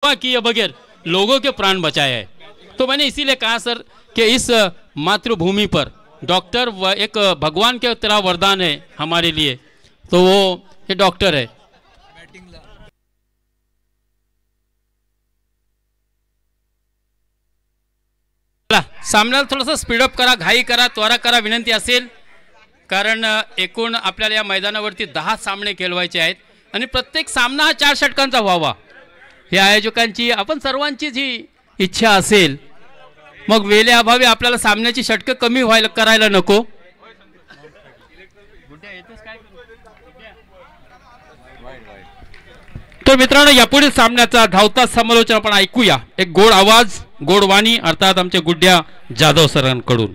कि ये बगैर लोगों के प्राण बचाए हैं। तो मैंने इसीलिए कहा सर कि इस मातृभूमि पर डॉक्टर एक भगवान के तरह वरदान है हमारे लिए, तो वो ये डॉक्टर है। सामन्याला थोडंसं स्पीडअप करा, घाई करा, त्वरा करा विनंती असेल, कारण एकूण आपल्याला या मैदानावरती 10 सामने खेळवायचे आहेत आणि प्रत्येक सामना हा 4 षटकांचा व्हावा हे आयोजकांची आपण सर्वांचीच ही इच्छा असेल। मग वेळेअभावी आपल्याला सामन्याची षटकं कमी व्हायला करायला नको। तर मित्रांनो यापुढील सामन्याचा धावता समालोचन आपण ऐकूया। एक गोड आवाज, गोड वाणी अर्थात आमचे गुड्ड्या जाधव सरांकडून।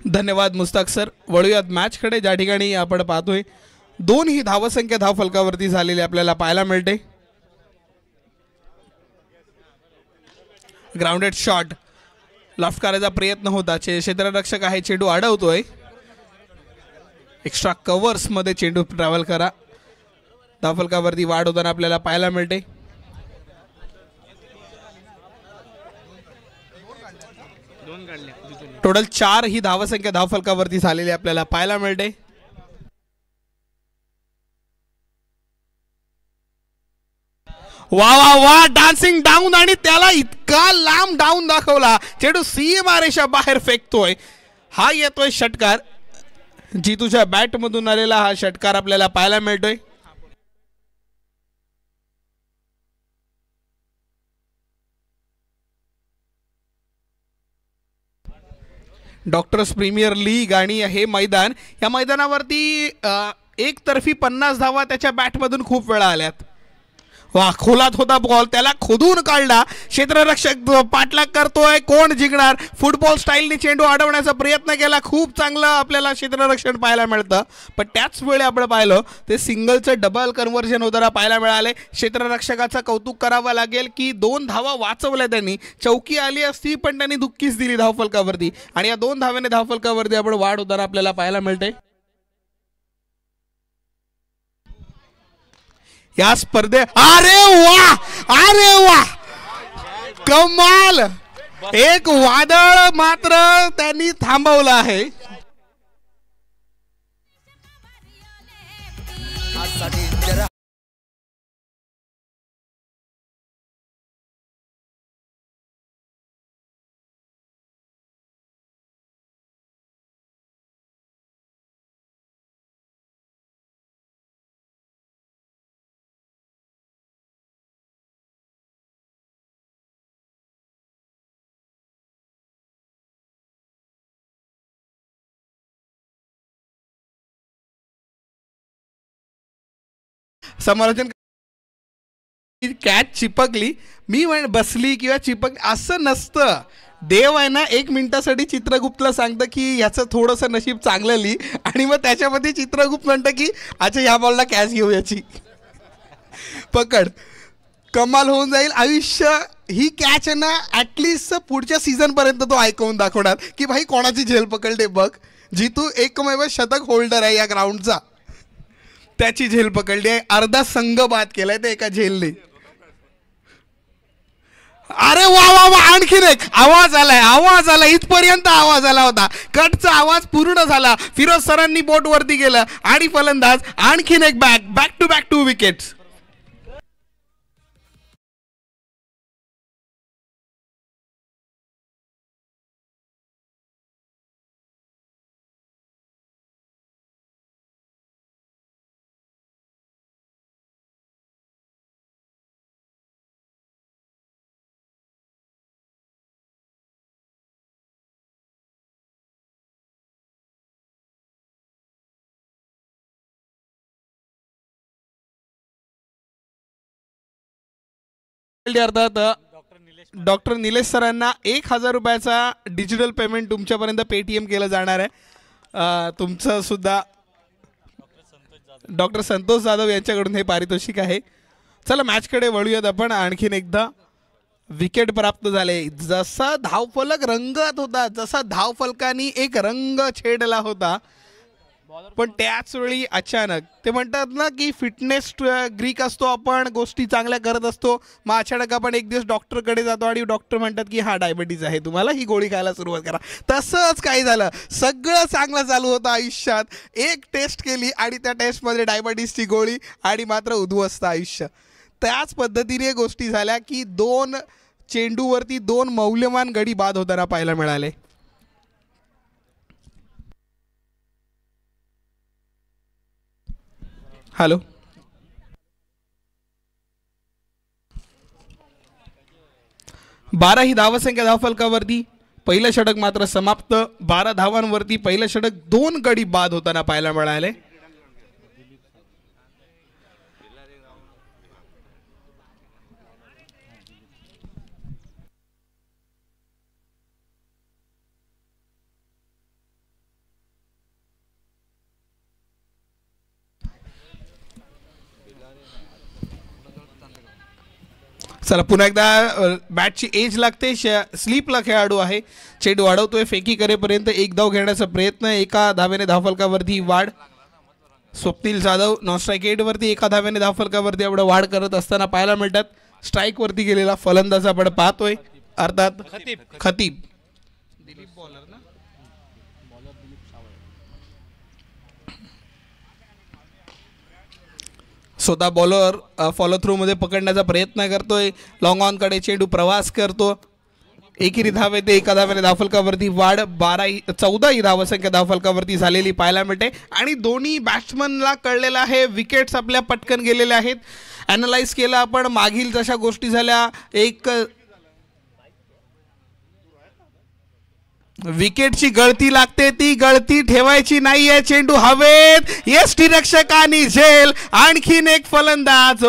धन्यवाद मुस्ताक सर। वळूयात मॅचकडे, ज्या ठिकाणी आपण पाहतोय 2 ही धावसंख्या धावफलकावरती झालेली आपल्याला पाहायला मिळते। ग्राउंडेड शॉट लॉफ्ट करायचा प्रयत्न होता, क्षेत्ररक्षक आहे, चेंडू अडवतोय। एक्स्ट्रा कव्हर्स मध्ये चेंडू ट्रॅव्हल करा, धावफलकावरती वाढ होताना आपल्याला पाहायला मिळते। टोटल 4 ही धावसंख्या धावफलकावरती झालेली आपल्याला पाहायला मिळते। वा वा वा, डान्सिंग डाऊन, आणि त्याला इतका लांब डाऊन दाखवला, चेंडू सीमारेषा बाहेर फेकतोय। हा येतोय षटकार, जीतूच्या बॅट मधून आलेला हा षटकार आपल्याला पाहायला मिळतोय। डॉक्टर्स प्रीमियर लीग आणि हे मैदान, या मैदानावरती एकतर्फी 50 धावा त्याच्या बॅटमधून खूप वेळा आल्यात। वा, खोलात होता बॉल, त्याला खोदून काढला, क्षेत्ररक्षक पाठलाग करतोय, कोण जिंकणार? फुटबॉल स्टाईलने चेंडू अडवण्याचा प्रयत्न केला, खूप चांगलं आपल्याला क्षेत्ररक्षण पाहायला मिळतं, पण त्याच वेळी आपण पाहिलं ते सिंगलचं डबल कन्व्हर्जन होताना पाहायला मिळाले। क्षेत्ररक्षकाचं कौतुक करावं लागेल की 2 धावा वाचवल्या त्यांनी, चौकी आली असती पण त्यांनी दुःखीच दिली धावफलकावरती, आणि या 2 धाव्याने धावफलकावरती आपण वाढ होताना आपल्याला पाहायला मिळते। या स्पर्धे, अरे वा कमाल, एक वादळ मात्र त्यांनी थांबवलं आहे। समालोचन कॅच चिपकली, मी बसली किंवा चिपक असं नसतं। देव आहे ना 1 मिनिटासाठी चित्रगुप्तला सांगतं की याचं थोडंसं नशीब चांगलं लिही, आणि मग त्याच्यामध्ये चित्रगुप्त म्हणतं की अच्छा ह्या बॉलला कॅच घेऊ, याची पकड, कमाल होऊन जाईल आयुष्य। ही कॅच आहे ना ॲटलिस्ट पुढच्या सीझन पर्यंत तो ऐकवून दाखवणार की भाई कोणाची झेल पकडते बघ। जीतू एकमेव शतक होल्डर आहे या ग्राउंडचा, त्याची झेल पकडली आहे, अर्धा संघ बाद केलाय ते एका झेलने। अरे वा वा वा, आणखीन एक आवाज आला, इथपर्यंत आवाज आला होता, कटचा आवाज पूर्ण झाला, फिरोज सरांनी बोट वरती गेलं, आणि फलंदाज आणखीन एक बॅक टू विकेट्स। अर्थात डॉक्टर निलेश सरांना 1000 रुपयाचा डिजिटल पेमेंट तुमच्यापर्यंत पेटीएम केलं जाणार आहे। तुमचं सुद्धा डॉक्टर संतोष जाधव यांच्याकडून हे पारितोषिक आहे. चला मॅचकडे वळूयात आपण. आणखीन एकदा विकेट प्राप्त झाले. जसा धावफलक रंगत होता, जसा धावफलकानी एक रंग छेडला होता, पण त्याच वेळी अचानक ते म्हणतात ना की फिटनेस ग्रीक असतो आपण, गोष्टी चांगल्या करत असतो, मग अचानक आपण एक दिवस डॉक्टरकडे जातो आणि डॉक्टर म्हणतात की हा डायबिटीज आहे, तुम्हाला ही गोळी खायला सुरुवात करा. तसंच काही झालं. सगळं चांगलं चालू होतं आयुष्यात. एक टेस्ट केली आणि त्या टेस्टमध्ये डायबिटीजची गोळी आणि मात्र उद्ध्वस्त आयुष्य. त्याच पद्धतीने गोष्टी झाल्या की 2 चेंडूवरती 2 मौल्यवान गडी बाद होताना पाहायला मिळाले. हॅलो, बारा ही धावसंख्या धावफलकावरती. पहिलं षटक मात्र समाप्त. 12 धावांवरती पहिलं षटक. 2 गडी बाद होताना पाहायला मिळाले. चला पुन्हा एकदा बॅटची एज लागते. स्लीपला खेळाडू आहे. चेंडू वाढवतोय. फेकी करेपर्यंत एक धाव घेण्याचा प्रयत्न. एका धावेने धावफलकावरती वाढ. स्वप्नील जाधव नॉन स्ट्राईक एटवरती एका धावेने धावफलकावरती एवढं वाढ करत असताना पाहायला मिळतात. स्ट्राईकवरती गेलेला फलंदाज आपण पाहतोय, अर्थात खतीब. स्वतः बॉलर फॉलो थ्रू मध्ये पकडण्याचा प्रयत्न करतोय. लॉंग ऑन कडे चेंडू प्रवास करतो. एकेरी धाव येते. एका धावेने धावफलकावरती वाढ. 14 ही धावसंख्या धावफलकावरती झालेली पाहायला मिळते. आणि दोन्ही बॅट्समनला कळलेलं आहे विकेट्स आपल्या पटकन गेलेल्या आहेत. ॲनलाइज केलं आपण, मागील जशा गोष्टी झाल्या, एक विकेटची गळती लागते, ती गळती ठेवायची नाहीये. चेंडू हवेत. यष्टीरक्षकांनी झेल. आणखीन एक फलंदाज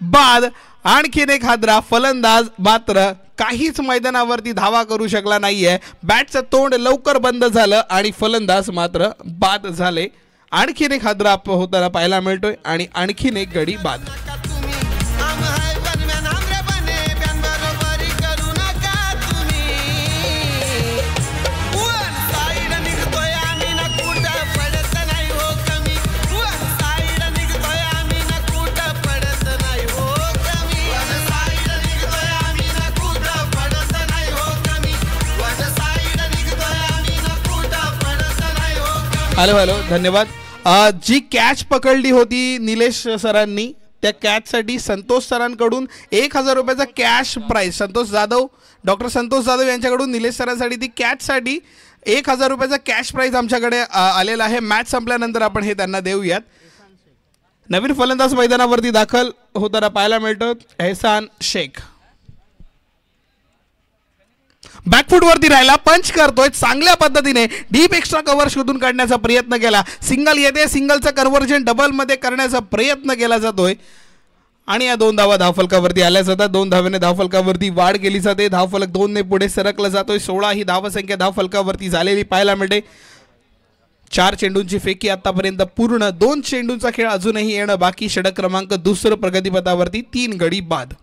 बाद. आणखीन एक हादरा. फलंदाज मात्र काहीच मैदानावरती धावा करू शकला नाहीये. बॅटचं तोंड लवकर बंद झालं आणि फलंदाज मात्र बाद झाले. आणखीन एक हादरा होताना पाहायला मिळतोय आणि आणखीन एक गडी बाद. हॅलो हॅलो, धन्यवाद. जी कॅच पकडली होती निलेश सरांनी, त्या कॅचसाठी संतोष सरांकडून 1000 रुपयाचा cash prize. Santosh Jadhav, doctor Santosh Jadhav यांच्याकडून निलेश सरांसाठी ती कॅचसाठी 1000 रुपयाचा कॅश प्राइज आमच्याकडे आलेला आहे. मॅच संपल्यानंतर आपण हे त्यांना देऊयात. नवीन फलंदाज मैदानावरती दाखल होताना पाहायला मिळतो एहसान शेख. बॅकफूट वरती राहिला. पंच करतोय चांगल्या पद्धतीने. डीप एक्स्ट्रा कव्हर शोधून काढण्याचा प्रयत्न केला. सिंगल येते. सिंगलचं कन्व्हर्जन डबल मध्ये करण्याचा प्रयत्न केला जातोय आणि या 2 धावा धावफलकावरती आल्या जातात. 2 धावेने धावफलकावरती वाढ केली जाते. धावफलक 2 ने पुढे सरकला जातोय. 16 ही धावसंख्या धावफलकावरती झालेली पाहायला मिळते. 4 चेंडूंची फेकी आतापर्यंत पूर्ण. 2 चेंडूंचा खेळ अजूनही येणं बाकी. षटक क्रमांक 2 प्रगतीपथावरती 3 गडी बाद.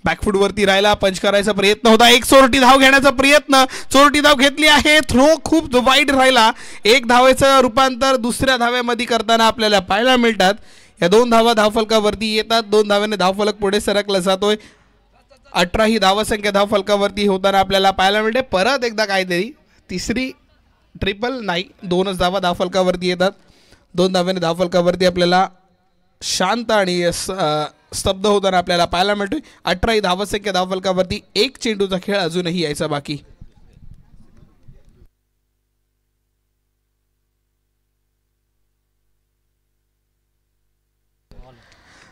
बॅकफूट वरती राहिला. पंच करायचा प्रयत्न होता. एक चोरटी धाव घेण्याचा प्रयत्न. चोरटी धाव घेतली आहे. थ्रो खूप वाईड राहिला. 1 धावेचं रूपांतर दुसऱ्या धाव्यामध्ये करताना आपल्याला पाहायला मिळतात. या 2 धावा धावफलकावरती येतात. 2 धाव्याने धावफलक पुढे सरकला जातोय. 18 ही धावसंख्या धावफलकावरती होताना आपल्याला पाहायला मिळते. परत एकदा काहीतरी तिसरी ट्रिपल नाही, 2च धावा धावफलकावरती येतात. 2 धाव्याने धावफलकावरती आपल्याला शांत आणि स्तब्ध होताना आपल्याला पाहायला मिळतोय. 18 ही धावसंख्या धावफलकावरती 1 चेंडूचा खेळ अजूनही यायचा बाकी.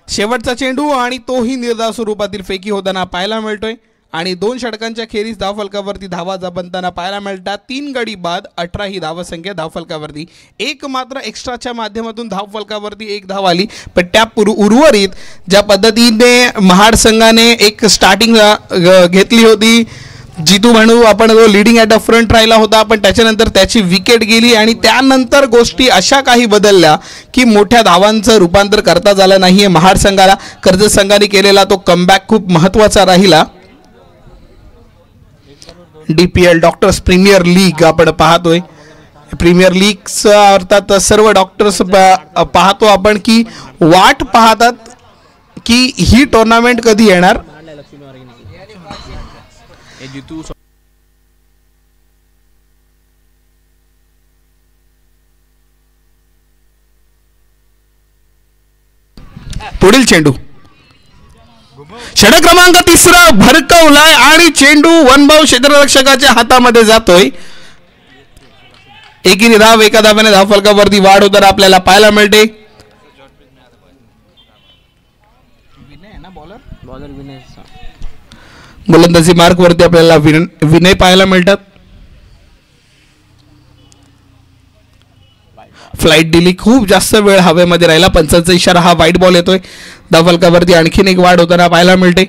शेवटचा चेंडू आणि तोही निर्धाव स्वरूपातील फेकी होताना पाहायला मिळतोय. आणि 2 षटकांच्या खेरीज धावफलकावरती धावा बनताना पाहायला मिळतात. 3 गडी बाद. 18 ही धावसंख्या धावफलकावरती. एक मात्र एक्स्ट्राच्या माध्यमातून धावफलकावरती 1 धाव आली. पण त्या उर्वरित ज्या पद्धतीने महाड संघाने एक स्टार्टिंग घेतली होती जितू भानू आपण जो लिडिंग ॲट द फ्रंट राहिला होता, पण त्याच्यानंतर त्याची विकेट गेली आणि त्यानंतर गोष्टी अशा काही बदलल्या की मोठ्या धावांचं रूपांतर करता झालं नाहीये महाड संघाला. कर्जत संघाने केलेला तो कमबॅक खूप महत्त्वाचा राहिला. DPL डॉक्टर्स प्रीमियर लीग आपण पाहतोय. प्रीमियर लीगचा अर्थात सर्व डॉक्टर्स पाहतो आपण की वाट पाहतात की ही टुर्नामेंट कधी येणार. पुढील चेंडू षटक क्रमांक 3 भरकवलाय आणि चेंडू वनभाऊ क्षेत्ररक्षकाच्या हातामध्ये जातोय. एकेरी धाव, एका धाव्याने धावफलकावरती वाढ होताना आपल्याला पाहायला मिळते. गोलंदाजी मार्क वरती आपल्याला विनय पाहायला मिळतात. फ्लाइट दिली, खूप जास्त वेळ हवेमध्ये राहिला. पंचांचा इशारा, हा वाईट बॉल येतोय. धावफलकावरती आणखीन एक वाढ होताना पाहायला मिळते.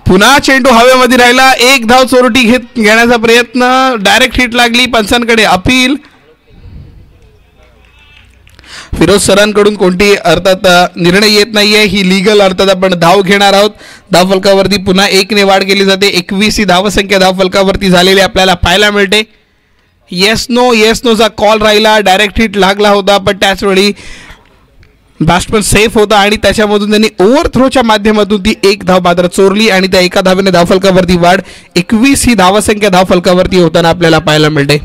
पुन्हा चेंडू हवेमध्ये राहिला. एक धाव चोरटी घेण्याचा प्रयत्न, डायरेक्ट हिट लागली. पंचांकडे अपील. फिरोज सरांकडून कोणती अर्थात निर्णय येत नाहीये. ही लीगल अर्थात आपण धाव घेणार आहोत. धावफलकावरती पुन्हा 1 ने वाढ केली जाते. 21 ही धावसंख्या धावफलकावरती झालेली आपल्याला पाहायला मिळते. येस नोचा कॉल राहिला. डायरेक्ट हिट लागला होता, पण त्याचवेळी बॅट्समन सेफ होता आणि त्याच्यामधून त्यांनी ओव्हर थ्रोच्या माध्यमातून ती 1 धाव मात्र चोरली आणि त्या एका धावेने धावफलकावरती वाढ. 21 ही धावसंख्या धावफलकावरती होताना आपल्याला पाहायला मिळते.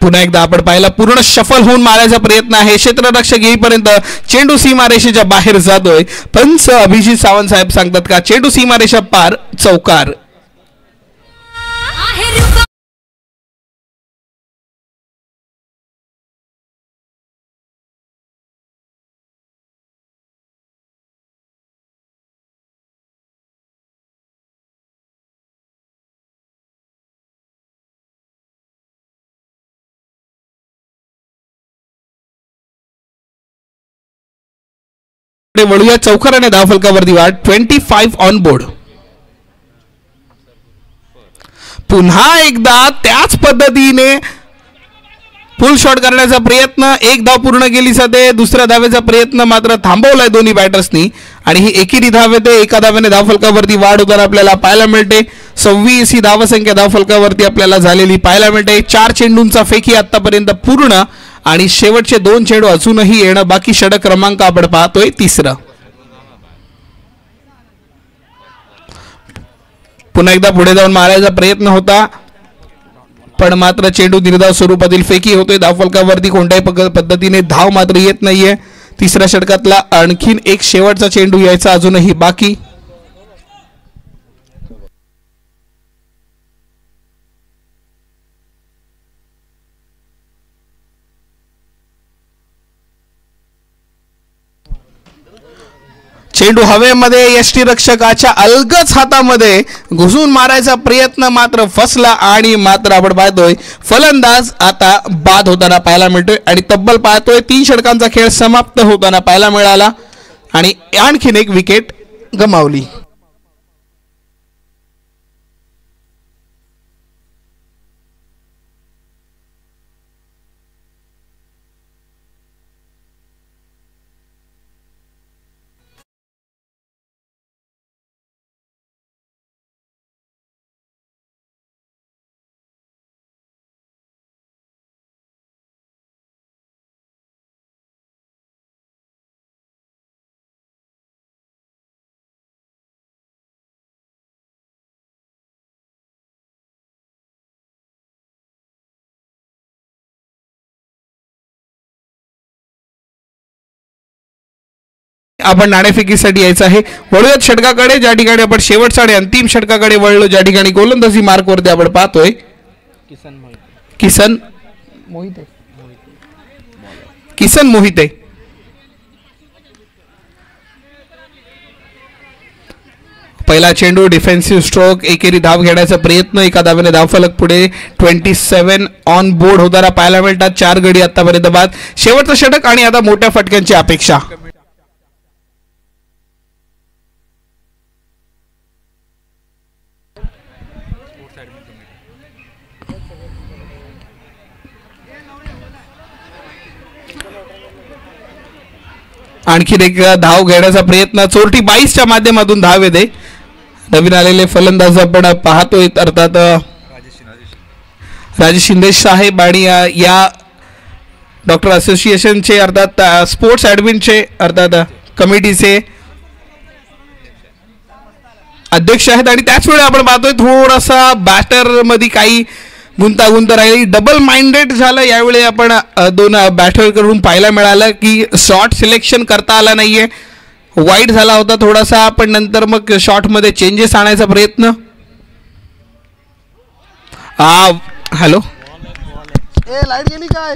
पुन्हा एकदा आपण पाहिला, पूर्ण शफल होऊन मारायचा प्रयत्न आहे. क्षेत्ररक्षक येईपर्यंत चेंडू सीमारेषेच्या बाहेर जातोय. पंच अभिजित सावंत साहेब सांगतात का चेंडू सीमारेषा पार, चौकार. वळूया. चौकाराने धावफलकावरती वाढ. 25 ऑन बोर्ड. पुन्हा एकदा त्याच पद्धतीने फुल शॉट करण्याचा प्रयत्न. 1 धाव पूर्ण केली जाते. दुसऱ्या धावेचा प्रयत्न मात्र थांबवलाय दोन्ही बॅटर्सनी आणि ही एकेरी धाव येते. एका धावेने धावफलकावरती वाढ होताना आपल्याला पाहायला मिळते. 26 ही धावसंख्या धावफलकावरती आपल्याला झालेली पाहायला मिळते. 4 चेंडूंचा फेकी आतापर्यंत पूर्ण आणि शेवटचे 2 चेंडू अजूनही येणं बाकी. षटक क्रमांक आपण पाहतोय 3. पुन्हा एकदा पुढे जाऊन मारायचा प्रयत्न होता, पण मात्र चेंडू निर्धाव स्वरूपातील फेकी होतोय. धावफलकावरती कोणत्याही पद्धतीने धाव मात्र येत नाहीये. 3ऱ्या षटकातला आणखीन एक शेवटचा चेंडू यायचा अजूनही बाकी. चेंडू हवेमध्ये यष्टीरक्षकाच्या अलगद हातामध्ये घुसून मारायचा प्रयत्न मात्र फसला आणि मात्र आपण पाहतोय फलंदाज आता बाद होताना पाहायला मिळतोय आणि तब्बल पाहतोय 3 षटकांचा खेळ समाप्त होताना पाहायला मिळाला आणि आणखीन एक विकेट गमावली. आपण नाणेफेकीसाठी यायचं आहे. वळूयात षटकाकडे, ज्या ठिकाणी आपण शेवटचा आणि अंतिम षटकाकडे वळलो, ज्या ठिकाणी गोलंदाजी मार्कवरती आपण पाहतोय किसन मोहिते. पहिला चेंडू डिफेन्सिव्ह स्ट्रोक, एकेरी धाव घेण्याचा प्रयत्न, एका धावेने धावफलक पुढे. 27 ऑन बोर्ड होताना पाहायला मिळतात. 4 गडी आतापर्यंत बाद. शेवटचं षटक आणि आता मोठ्या फटक्यांची अपेक्षा. आणखीन एक धाव घेण्याचा प्रयत्न, चोरटी 22च्या माध्यमातून धाव येते. नवीन आलेले फलंदाज आपण पाहतोय अर्थात राजेश शिंदे साहेब आणि या डॉक्टर असोसिएशनचे अर्थात स्पोर्ट्स ॲडमिनचे अर्थात कमिटीचे अध्यक्ष आहेत. आणि त्याच वेळी आपण पाहतोय थोडासा बॅटर मध्ये काही गुंतागुंत राहिली. डबल माइंडेड झालं यावेळी. आपण दोन बॅटर करून पाहायला मिळालं की शॉट सिलेक्शन करता आला नाहीये. वाईट झाला होता थोडासा, पण नंतर मग शॉट मध्ये चेंजेस आणायचा प्रयत्न. हॅलो, लाईट गेली काय?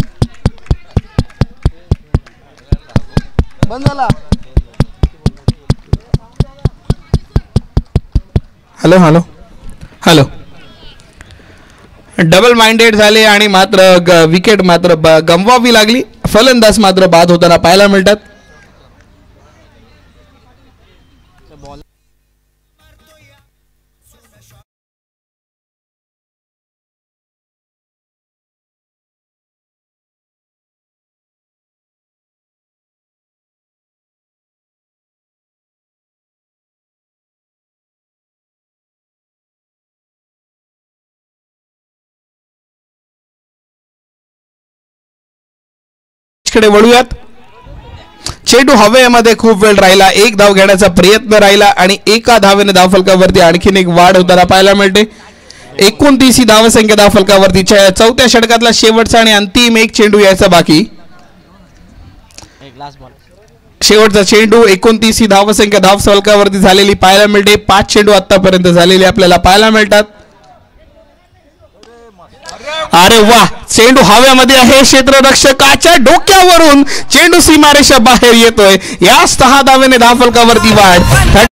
बंद झाला. Hello hello hello. Double minded झाले आणि मात्र विकेट मात्र गमवावी लागली. फलंदाज मात्र बाद होताना पाहायला मिळतात. कडे वळूयात. चेंडू हवेमध्ये खूप वेळ राहिला. एक धाव घेण्याचा प्रयत्न राहिला आणि एका धावेने धावफलकावरती आणखीन एक वाढ होताना पाहायला मिळते. 29 ही धावसंख्या धावफलकावरती. चौथ्या षटकातला शेवटचा आणि अंतिम एक चेंडू यायचा बाकी. शेवटचा चेंडू 29 ही धावसंख्या धावफलकावरती झालेली पाहायला मिळते. 5 चेंडू आतापर्यंत झालेले आपल्याला पाहायला मिळतात. अरे वा, चेंडू हवेमध्ये आहे. क्षेत्ररक्षकाच्या डोक्यावरून चेंडू सीमारेषा बाहेर येतोय. या 6 धावेने धावफलकावरती वाढ.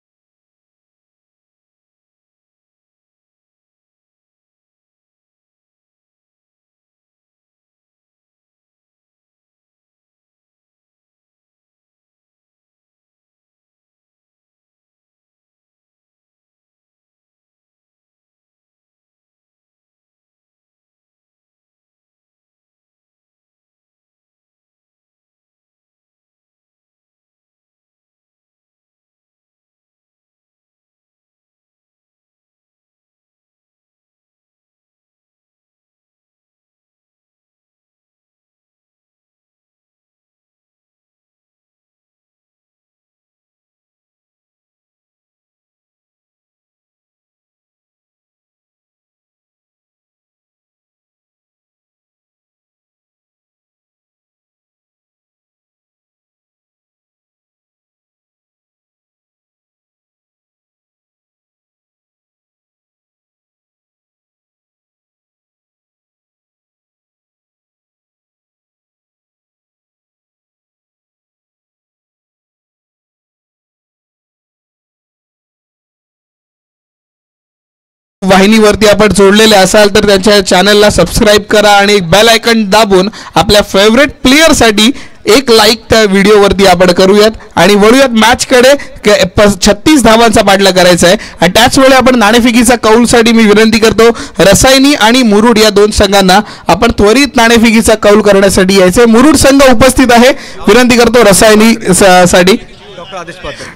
वाहिनीवरती आपण जोडलेले असाल तर त्यांच्या चॅनलला सबस्क्राईब करा आणि बेल आयकॉन दाबून आपल्या फेवरेट प्लेयर साठी एक लाईक त्या व्हिडिओवरती आपण करूयात आणि वळूयात मॅच कडे. 36 धावांचा पाठला करायचा आहे. आणि त्याच वेळी आपण नाणेफेकीचा कौलसाठी मी विनंती करतो रसायनी आणि मुरुड या दोन संघांना आपण त्वरित नाणेफेकीचा कौल करण्यासाठी यायचे. मुरुड संघ उपस्थित आहे. विनंती करतो रसायनी साठी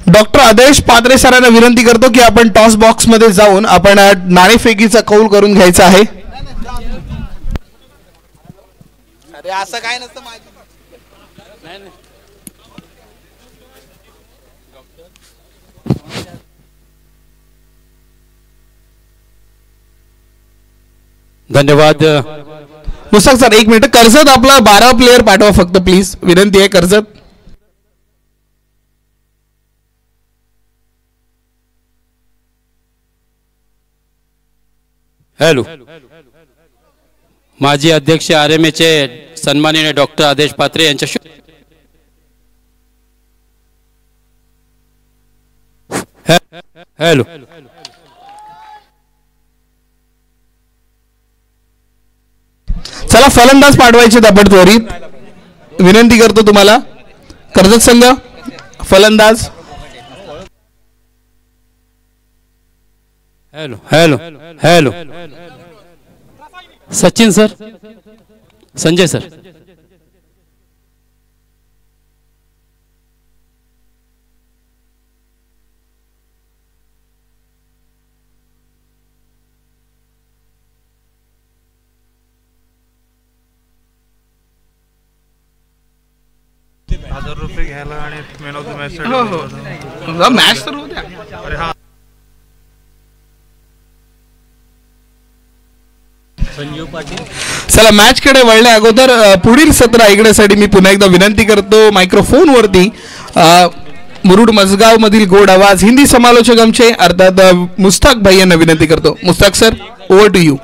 डॉक्टर आदेश पात्रे सरांना विनंती करतो की आपण टॉस बॉक्स मध्ये जाऊन आपण नाणेफेकीचा कौल करून घ्यायचा आहे. अरे असं काय नसतं माझी. धन्यवाद. मुस्तक सर 1 मिनिट. कर्जत आपला 12 प्लेयर पाठवा फक्त प्लीज. विनंती आहे कर्जत. हॅलो, माजी अध्यक्ष RMAचे सन्माननीय डॉक्टर आदेश पात्रे यांच्या हॅलो चला फलंदाज पाठवायचे आपण त्वरित विनंती करतो तुम्हाला. कर्जत संघ फलंदाज. Hello hello hello Sachin sir, Sanjay sir. ₹1000 घ्यायला आणि man of the match match तर होत्या. अरे हा चला मॅच कडे वळण्या अगोदर पुढील सत्र ऐकण्यासाठी मी पुन्हा एकदा विनंती करतो मायक्रोफोन वरती मुरुड मसगाव मधील गोड आवाज हिंदी समालोचक आमचे अर्थात मुस्ताक भाई यांना विनंती करतो. Mushtaq sir, over to you.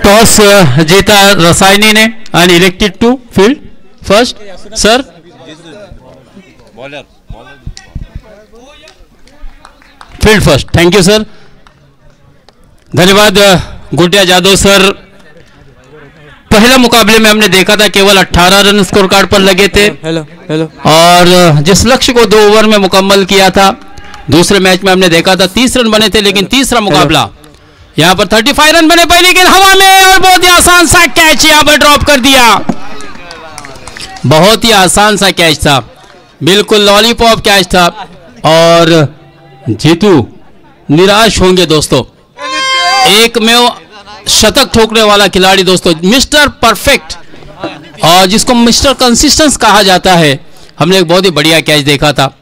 Toss जीता रसायनी ने आणि elected to field first. Sir field first. Thank you sir, धन्यवाद गुटिया जादव सर. पहले मुकाबले में हमने देखा था केवल 18 रन स्कोर कार्ड पर लगे थे. Hello hello. और जिस लक्ष्य को 2 ओवर में मुकम्मल किया था, दूसरे मैच में हमने देखा था 30 रन बने थे, लेकिन तीसरा मुकाबला यहाँ पर 35 रन बने पहले, लेकिन हवा में और बहुत ही आसान सा कैच यहाँ पर ड्रॉप कर दिया. बहुत ही आसान सा कैच था, बिल्कुल लॉलीपॉप कैच था. और जीतू निराश होंगे दोस्तों. एक में शतक ठोकने वाला खिलाड़ी दोस्तों, मिस्टर परफेक्ट, और जिसको मिस्टर कंसिस्टेंस कहा जाता है. हमने एक बहुत ही बढ़िया कैच देखा था,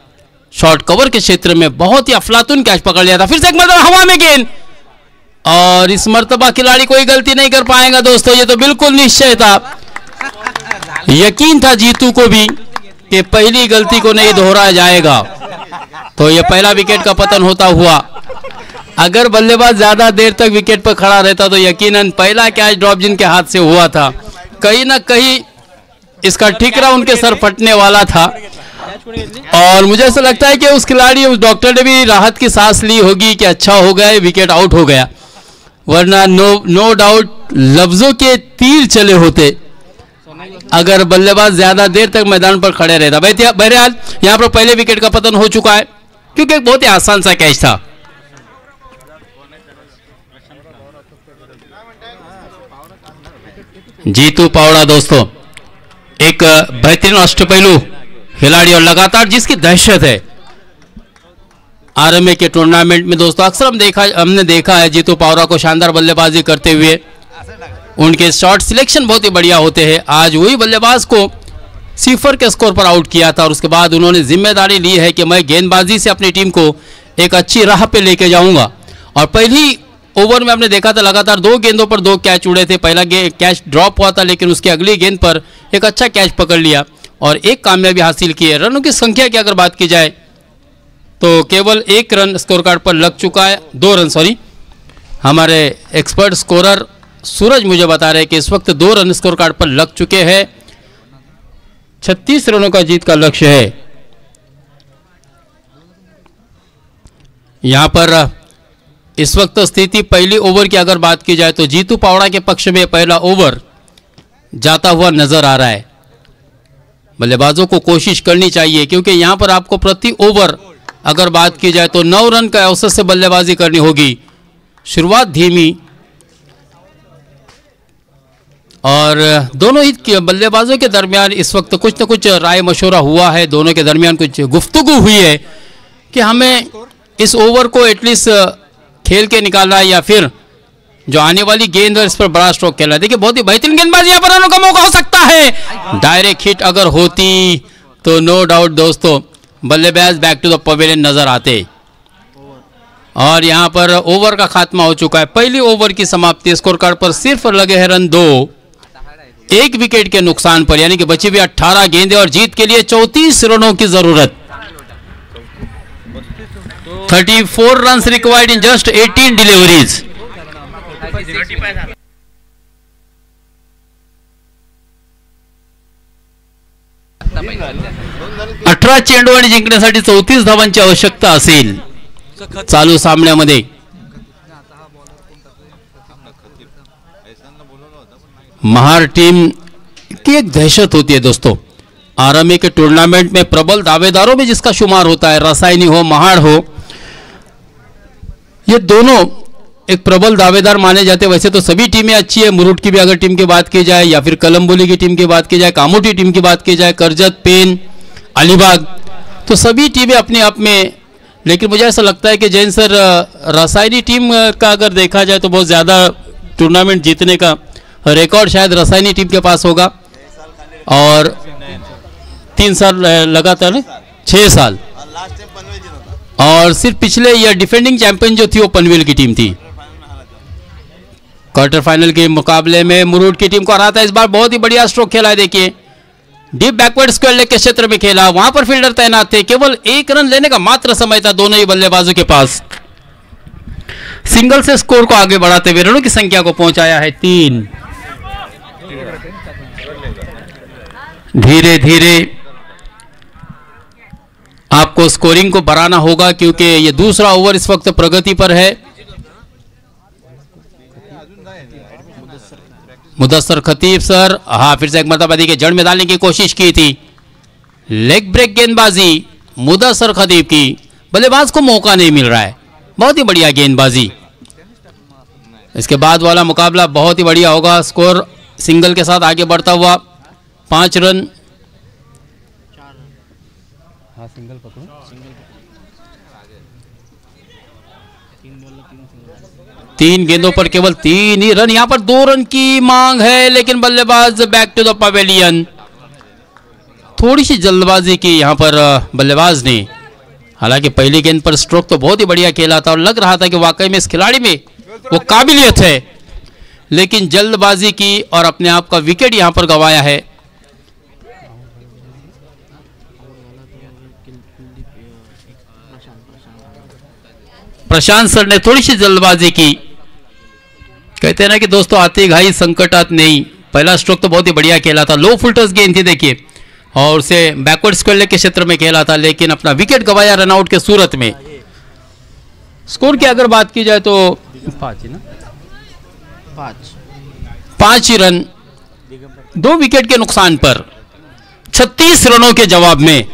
शॉर्ट कवर के क्षेत्र में बहुत ही अफलातून कैच पकड़ लिया था. फिर से एक मरतबा हवा में गेंद, और इस मरतबा खिलाड़ी कोई गलती नहीं कर पाएगा दोस्तों. ये तो बिल्कुल निश्चय था, यकीन था जीतू को भी कि पहली गलती को नहीं दोहराया जाएगा. तो ये पहला विकेट का पतन होता हुआ, अगर बल्लेबाज ज्यादा देर तक विकेट पर खड़ा रहता तो यकीनन पहला कैच ड्रॉप जिनके हाथ से हुआ था, कहीं ना कहीं इसका ठिकरा उनके सर फटने वाला था. और मुझे ऐसा लगता है कि उस खिलाड़ी, उस डॉक्टर ने भी राहत की सांस ली होगी कि अच्छा हो गया, विकेट आउट हो गया, वरना नो डाउट लफ्जों के तीर चले होते अगर बल्लेबाज ज्यादा देर तक मैदान पर खड़े रहता. बहरहाल यहां पर पहले विकेट का पतन हो चुका है, क्योंकि एक बहुत ही आसान सा कैच था. जीतू पावड़ा दोस्तों एक बेहतरीन अष्टपैलू खिलाड़ी और लगातार जिसकी दहशत है. आरएमए के टूर्नामेंट में दोस्तों अक्सर हमने देखा है जीतू पावड़ा को शानदार बल्लेबाजी करते हुए. उनके शॉट सिलेक्शन बहुत ही बढ़िया होते हैं. आज वही बल्लेबाज को 0 के स्कोर पर आउट किया था, और उसके बाद उन्होंने जिम्मेदारी ली है कि मैं गेंदबाजी से अपनी टीम को एक अच्छी राह पे लेके जाऊंगा. और पहली ओवर में हमने देखा था लगातार 2 गेंदों पर 2 कैच उड़े थे. पहला कैच ड्रॉप हुआ था, लेकिन उसकी अगली गेंद पर एक अच्छा कैच पकड़ लिया और एक कामयाबी हासिल की है. रनों की संख्या की अगर बात की जाए तो केवल 1 रन स्कोर कार्ड पर लग चुका है, 2 रन सॉरी. हमारे एक्सपर्ट स्कोरर सूरज मुझे बता रहे हैं कि इस वक्त 2 रन स्कोर कार्ड पर लग चुके हैं. 36 रनों का जीत का लक्ष्य है. यहां पर इस वक्त स्थिति पहली ओवर की अगर बात की जाए तो जीतू पावड़ा के पक्ष में पहला ओवर जाता हुआ नजर आ रहा है. बल्लेबाजों को कोशिश करनी चाहिए, क्योंकि यहां पर आपको प्रति ओवर अगर बात की जाए तो 9 रन का औसत से बल्लेबाजी करनी होगी. शुरुआत धीमी, और दोनों ही बल्लेबाजों के दरमियान इस वक्त कुछ न कुछ राय मशवरा हुआ है. दोनों के दरमियान कुछ गुफ्तगू हुई है कि हमें इस ओवर को एटलीस्ट खेल के निकालना है, या फिर जो आने वाली गेंद है इस पर बड़ा स्ट्रोक खेलना है. देखिए बहुत ही बेहतरीन गेंदबाजी यहाँ पर रनों का मौका हो सकता है. डायरेक्ट हिट अगर होती तो नो डाउट दोस्तों बल्लेबाज बैक टू द पवेलियन नजर आते. और यहाँ पर ओवर का खात्मा हो चुका है. पहली ओवर की समाप्ति, स्कोर कार्ड पर सिर्फ लगे हैं रन 2, 1 विकेट के नुकसान पर, यानी कि बची हुई 18 गेंदें और जीत के लिए 34 रनों की जरूरत. 34 run required in just 18 deliveries. 18 चेंडू आणि जिंकण्यासाठी 34 धावांची आवश्यकता असेल चालू सामन्यामध्ये. महार टीम की एक दहशत होती है दोस्तों. आरएमए के टूर्नामेंट में प्रबल दावेदारों में जिसका शुमार होता है, रसायनी हो महाड़ हो, ये दोनों एक प्रबल दावेदार माने जाते हैं. वैसे तो सभी टीमें अच्छी है. मुरुड की भी अगर टीम की बात की जाए या फिर कलम्बोली की टीम की बात की जाए, कामोटी टीम की बात की जाए, करजत, पेन, अलीबाग, तो सभी टीमें अपने आप में. लेकिन मुझे ऐसा लगता है कि जैन सर रसायनी टीम का अगर देखा जाए तो बहुत ज़्यादा टूर्नामेंट जीतने का रिकॉर्ड शायद रसायनी टीम के पास होगा. और 3 साल लगातार 6 साल, और सिर्फ पिछले ईयर डिफेंडिंग चैंपियन जो थी वो पनवेल की टीम थी. क्वार्टर फाइनल के मुकाबले में मुरुड की टीम को हरा था. इस बार बहुत ही बढ़िया स्ट्रोक खेला है. देखिए डीप बैकवर्ड स्क्वायर लेग के क्षेत्र में खेला, वहां पर फील्डर तैनात थे. केवल 1 रन लेने का मात्र समय था दोनों ही बल्लेबाजों के पास. सिंगल से स्कोर को आगे बढ़ाते हुए रनों की संख्या को पहुंचाया है 3. धीरे धीरे आपको स्कोरिंग को बढ़ाना होगा क्योंकि ये दूसरा ओवर इस वक्त प्रगति पर है. मुदस्सर खतीब सर, हाँ, फिर से एक मरतबा के जड़ में डालने की कोशिश की थी. लेग ब्रेक गेंदबाजी मुदस्सर खतीब की. बल्लेबाज को मौका नहीं मिल रहा है. बहुत ही बढ़िया गेंदबाजी. इसके बाद वाला मुकाबला बहुत ही बढ़िया होगा. स्कोर सिंगल के साथ आगे बढ़ता हुआ 5 रन. हाँ, सिंगल पकड़ो. 3 गेंदों पर केवल 3 ही रन. यहां पर 2 रन की मांग है, लेकिन बल्लेबाज बैक टू द पवेलियन. थोड़ी सी जल्दबाजी की यहां पर बल्लेबाज ने. हालांकि पहली गेंद पर स्ट्रोक तो बहुत ही बढ़िया खेला था और लग रहा था कि वाकई में इस खिलाड़ी में वो काबिलियत है, लेकिन जल्दबाजी की और अपने आप का विकेट यहां पर गंवाया है. प्रशांत सर ने थोड़ी सी जल्दबाजी की. कहते हैं ना कि दोस्तों आती घाई संकटात नहीं. पहला स्ट्रोक तो बहुत ही बढ़िया खेला था. लो फुल टच गेंद थी देखिए, और उसे बैकवर्ड स्क्वायर लेग के क्षेत्र में खेला था, लेकिन अपना विकेट गंवाया रनआउट के सूरत में. स्कोर की अगर बात की जाए तो 5 ही रन 2 विकेट के नुकसान पर 36 रनों के जवाब में.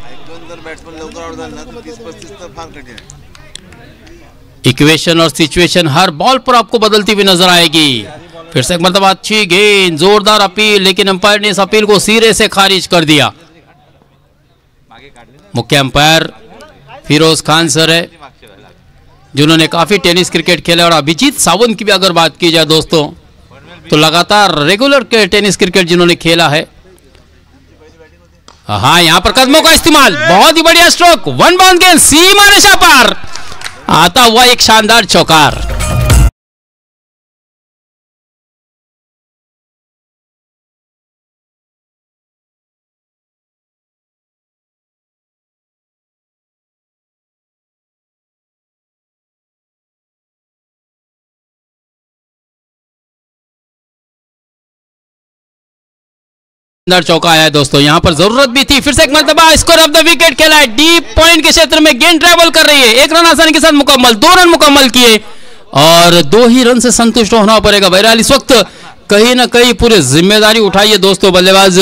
इक्वेशन और सिचुएशन हर बॉल पर आपको बदलती हुई नजर आएगी. फिर से एक मरतबा अच्छी गेंद, जोरदार अपील, लेकिन अंपायर ने इस अपील को सिरे से खारिज कर दिया. मुख्य अंपायर फिरोज खान सर है, जिन्होंने काफी टेनिस क्रिकेट खेला. और अभिजीत सावंत की भी अगर बात की जाए दोस्तों, तो लगातार रेगुलर टेनिस क्रिकेट जिन्होंने खेला है. हाँ, यहां पर कदमों का इस्तेमाल. बहुत ही बढ़िया स्ट्रोक. 1 बाउंड गेंद, सीमा रेखा पार आता हुआ एक शानदार चौकार. चौका आया है दोस्तों. यहां पर जरूरत भी थी. फिर से एक मरतबा स्कोर ऑफ द विकेट खेला है. डीप पॉइंट के क्षेत्र में गेंद ट्रैवल कर रही है. 1 रन आसानी के साथ मुकम्मल. 2 रन मुकम्मल किए और 2 ही रन से संतुष्ट होना पड़ेगा. बहरहाल इस वक्त कहीं ना कहीं पूरी जिम्मेदारी उठाई है दोस्तों बल्लेबाज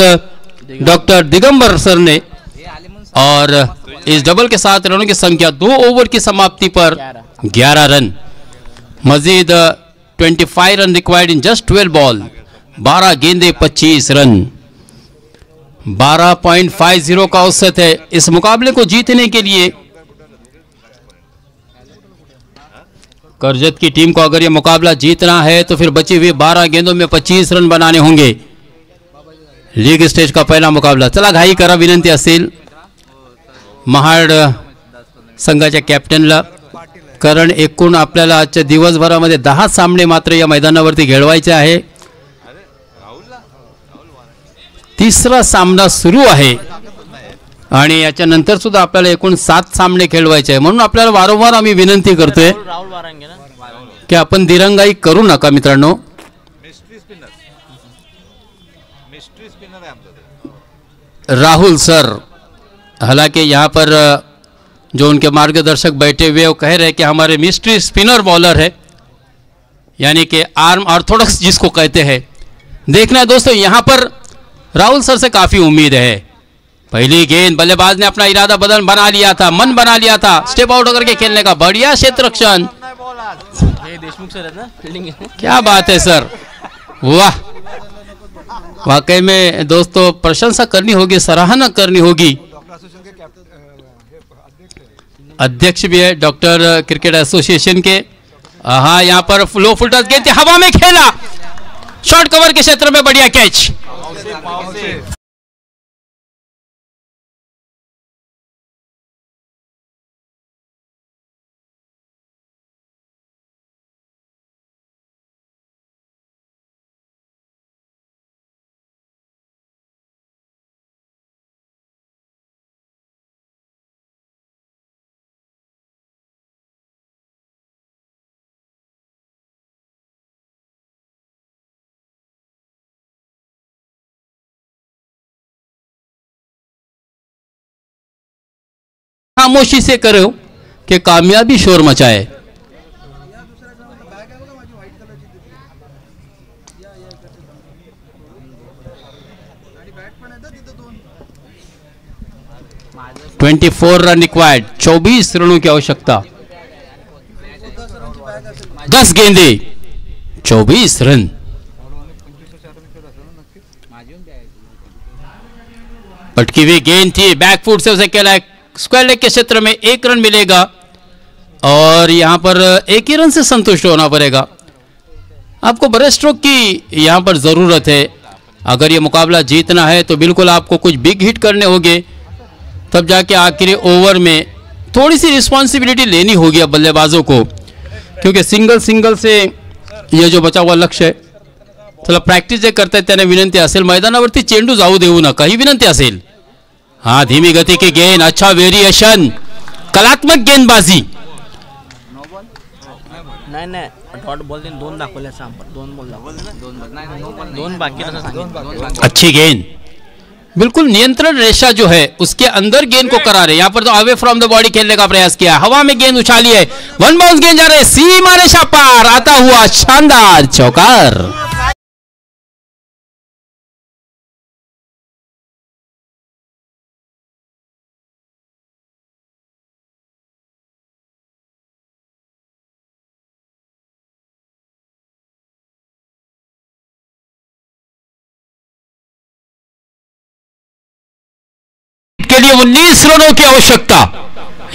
डॉक्टर दिगंबर सर ने. और इस डबल के साथ रनों की संख्या 2 ओवर की समाप्ति पर 11 run. Majid 25 run required in just 12 ball. 12 गेंदे 25 रन. 12.50 का औसत है. इस मुकाबले को जीतने के लिए करजत की टीम को अगर यह मुकाबला जीतना है तो फिर बची हुई 12 गेंदों में 25 रन बनाने होंगे. लीग स्टेज का पहला मुकाबला. चला घाई करा विनंती असेल महाड संघाच्या कॅप्टनला, कारण एकूण आपल्याला आजच्या दिवसभरामध्ये 10 सामने मात्र या मैदानावरती खेळवायचे आहे. तिसरा सामना सुरू आहे आणि याच्यानंतर सुद्धा आपल्याला एकूण 7 सामने खेळवायचे आहे. म्हणून आपल्याला वारंवार आम्ही विनंती करतोय की आपण दिरंगाई करू नका मित्रांनो. राहुल सर, हालांकि यहाँ पर जो उनके मार्गदर्शक बैठे हुए वो कह रहे हैं कि हमारे मिस्ट्री स्पिनर बॉलर है, यानी कि आर्म ऑर्थोडॉक्स जिसको कहते हैं. देखना है दोस्तों, यहाँ पर राहुल सर से काफ़ी उम्मीद है. पहली गेंद, बल्लेबाज ने अपना इरादा बना लिया था, मन बना लिया था स्टेप आउट होकर के खेलने का. बढ़िया क्षेत्र रक्षण, देशमुख सर है ना फील्डिंग. क्या बात है सर, वाह. वाकई में दोस्तों प्रशंसा करनी होगी, सराहना करनी होगी. अध्यक्ष भी है डॉक्टर क्रिकेट एसोसिएशन के. हाँ, यहाँ पर लो फुल टच गेंद हवा में खेला, शॉर्ट कवर के क्षेत्र में बढ़िया कैच. खामोशी से करो कि कामयाबी शोर मचाए. ...24 रन रिक्वायर्ड, 24 रनों की आवश्यकता. 10 गेंदे, 24 रन. पटकी हुई गेंद थी, बैकफुट से उसे खेला, स्क्वायर लेग के क्षेत्र में 1 रन मिलेगा और यहां पर 1 ही रन से संतुष्ट होना पड़ेगा. आपको बड़े स्ट्रोक की यहां पर जरूरत है. अगर ये मुकाबला जीतना है तो बिल्कुल आपको कुछ बिग हिट करने होंगे, तब जाके आखिरी ओवर में थोड़ी सी रिस्पॉन्सिबिलिटी लेनी होगी अब बल्लेबाजों को, क्योंकि सिंगल से ये जो बचा हुआ लक्ष्य है. चला प्रॅक्टिस जे करतायत त्याने विनंती असेल, मैदानावरती चेंडू जाऊ देऊ नका ही विनंती असेल. हाँ, धीमी गति की गेंद, अच्छा वेरिएशन, कलात्मक गेंदबाजी. नाही डॉट बॉल देऊन 2 दाखवले सांपर, 2 बॉल दाखवले, 2 बाकी तसं सांगितलं. अच्छी गेंद, बिल्कुल नियंत्रण रेखा जो है उसके अंदर गेंद को करा रहे. यहाँ पर तो अवे फ्रॉम द बॉडी खेलने का प्रयास किया, हवा में गेंद उछाली है, 1 बाउंस गेंद जा रहे, सीमा रेखा पार, आता हुआ शानदार चौकार. के लिए 19 रनों की आवश्यकता.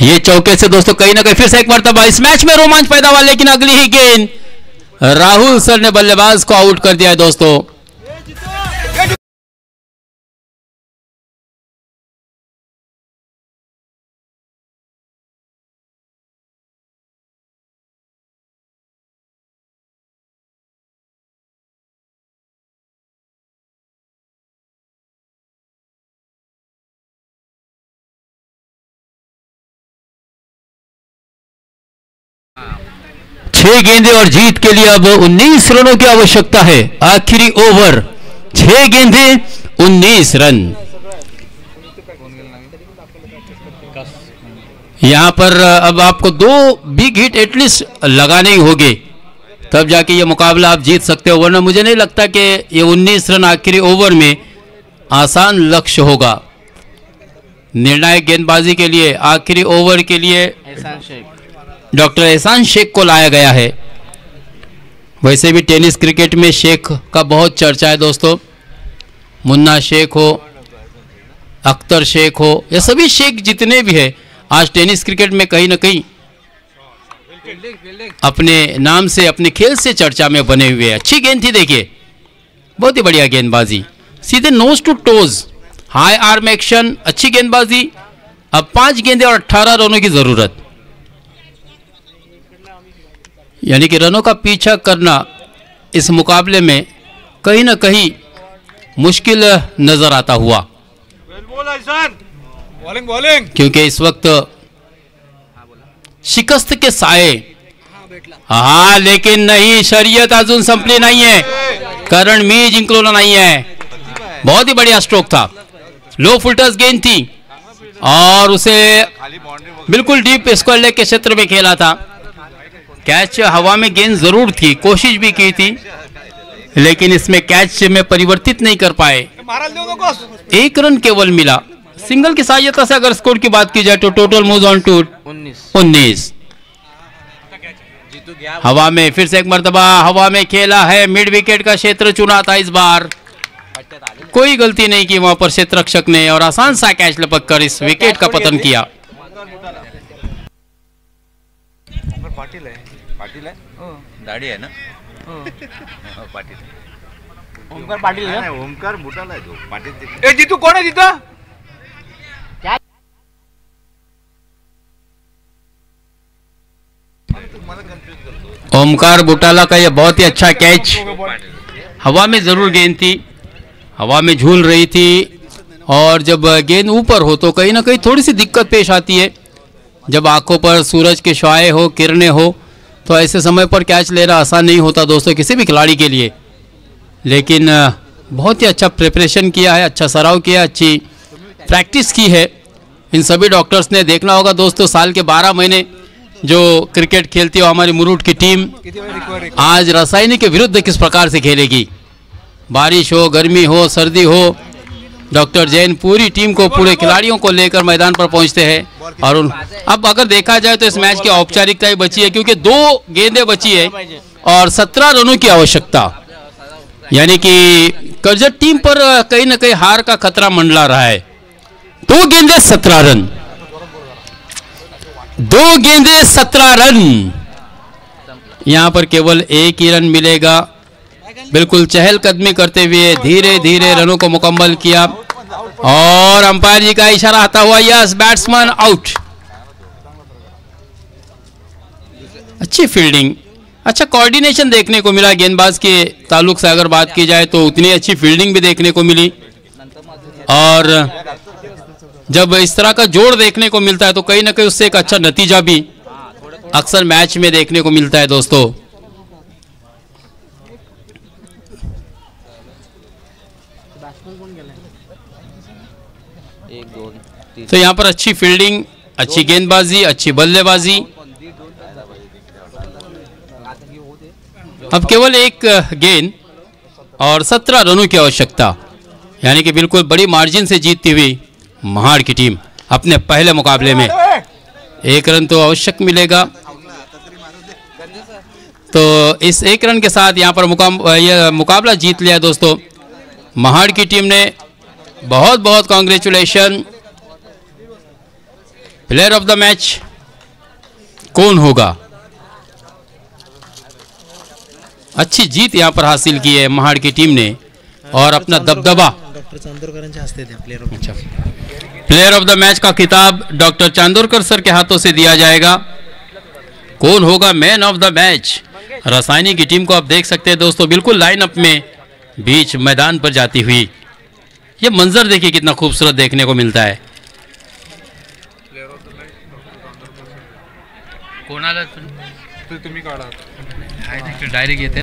ये चौके से दोस्तों कहीं ना कहीं फिर से एक मरतबा इस मैच में रोमांच पैदा हुआ, लेकिन अगली ही गेंद राहुल सर ने बल्लेबाज को आउट कर दिया है दोस्तों. छह गेंदे और जीत के लिए अब 19 रनों की आवश्यकता है. आखिरी ओवर, 6 गेंदे 19 रन. यहां पर अब आपको 2 बिग हिट एटलीस्ट लगाने ही होंगे, तब जाके ये मुकाबला आप जीत सकते हो, वरना मुझे नहीं लगता कि ये 19 रन आखिरी ओवर में आसान लक्ष्य होगा. निर्णायक गेंदबाजी के लिए आखिरी ओवर के लिए डॉक्टर एहसान शेख को लाया गया है. वैसे भी टेनिस क्रिकेट में शेख का बहुत चर्चा है दोस्तों. मुन्ना शेख हो, अख्तर शेख हो, ये सभी शेख जितने भी हैं आज टेनिस क्रिकेट में कहीं ना कहीं अपने नाम से, अपने खेल से चर्चा में बने हुए हैं. अच्छी गेंद थी, देखिए बहुत ही बढ़िया गेंदबाजी, सीधे nose to toes, high arm action, अच्छी गेंदबाजी. अब 5 गेंदे और 18 रनों की जरूरत, यानी कि रनों का पीछा करना इस मुकाबले में कहीं ना कहीं मुश्किल नजर आता हुआ, क्योंकि इस वक्त शिकस्त के साए हा लेकिन नाही, शर्यत अजून संपली नाहीये कारण मी जिंकलो नहीं है। बहुत ही बढ़िया स्ट्रोक था, लो फुल टॉस गेंद थी और उसे बिल्कुल डीप स्क्वायर लेग के क्षेत्र में खेला था। कैच हवा में गेंद जरूर थी, कोशिश भी की थी, लेकिन इसमें कैच में परिवर्तित नहीं कर पाए। 1 रन केवल मिला। सिंगल की सहायता से अगर स्कोर की बात की जाए तो टोटल मूव ऑन टू 19। हवा में फिर से एक मर्तबा हवा में खेला है, मिड विकेट का क्षेत्र चुना था इस बार, कोई गलती नहीं की वहां पर क्षेत्र रक्षक ने और आसान सा कैच लपक कर इस विकेट का पतन किया। दाढ़ी है ना, ओमकार पाटील आहे ना? ओमकार बुटाला आहे तो पाटील। ए जितू कोण आहे तिथं? ओमकार बुटाला का यह बहुत ही अच्छा कैच, हवा में जरूर गेंद थी, हवा में झूल रही थी और जब गेंद ऊपर हो तो कहीं ना कहीं थोड़ी सी दिक्कत पेश आती है। जब आंखों पर सूरज के शुआएं हो, किरणें हो, तो ऐसे समय पर कैच लेना आसान नहीं होता दोस्तों किसी भी खिलाड़ी के लिए। लेकिन बहुत ही अच्छा प्रिपरेशन किया है, अच्छा सराव किया, अच्छी प्रैक्टिस की है इन सभी डॉक्टर्स ने। देखना होगा दोस्तों साल के 12 महीने जो क्रिकेट खेलती हो हमारी मुरुड की टीम आज रासायनिक के विरुद्ध किस प्रकार से खेलेगी। बारिश हो, गर्मी हो, सर्दी हो, डॉक्टर जैन पूरी टीम को, पूरे खिलाड़ियों को लेकर मैदान पर पहुंचते हैं। और अब अगर देखा जाए तो इस मैच की औपचारिकता ही बची है क्योंकि 2 गेंदें बची है और 17 रनों की आवश्यकता, यानी कि करजत टीम पर कहीं ना कहीं हार का खतरा मंडला रहा है। 2 गेंदें 17 रन, 2 गेंदें 17 रन, यहां पर केवल 1 ही रन मिलेगा। बिल्कुल चहलकदमी करते हुए धीरे धीरे रनों को मुकम्मल किया और अंपायर जी का इशारा आता हुआ यस बैट्समैन आउट। अच्छी फील्डिंग, अच्छा कोऑर्डिनेशन देखने को मिला गेंदबाज के ताल्लुक से अगर बात की जाए तो उतनी अच्छी फील्डिंग भी देखने को मिली। और जब इस तरह का जोड़ देखने को मिलता है तो कहीं ना कहीं उससे एक अच्छा नतीजा भी अक्सर मैच में देखने को मिलता है दोस्तों। तो यहाँ पर अच्छी फील्डिंग, अच्छी गेंदबाजी, अच्छी बल्लेबाजी। अब केवल 1 गेंद और 17 रनों की आवश्यकता, यानी कि बिल्कुल बड़ी मार्जिन से जीतती हुई महाड़ की टीम अपने पहले मुकाबले में 1 रन तो आवश्यक मिलेगा। तो इस 1 रन के साथ यहाँ पर मुकाबला जीत लिया दोस्तों महाड़ की टीम ने। बहुत बहुत congratulation. Player of the match कौन होगा? अच्छी जीत यहाँ पर हासिल की है महाड़ की टीम ने और अपना दबदबा डॉक्टर चांदोरकरांच्या हस्ते द्या प्लेयर ऑफ अच्छा प्लेयर ऑफ द मैच का खिताब डॉक्टर चांदोरकर सर के हाथों से दिया जाएगा। कौन होगा मैन ऑफ द मैच? रासायनिक की टीम को आप देख सकते हैं दोस्तों बिल्कुल लाइनअप में बीच मैदान पर जाती हुई। ये मंजर देखिए कितना खूबसूरत देखने को मिलता है। कोणाला तुम्ही काढा डायरेक्ट येते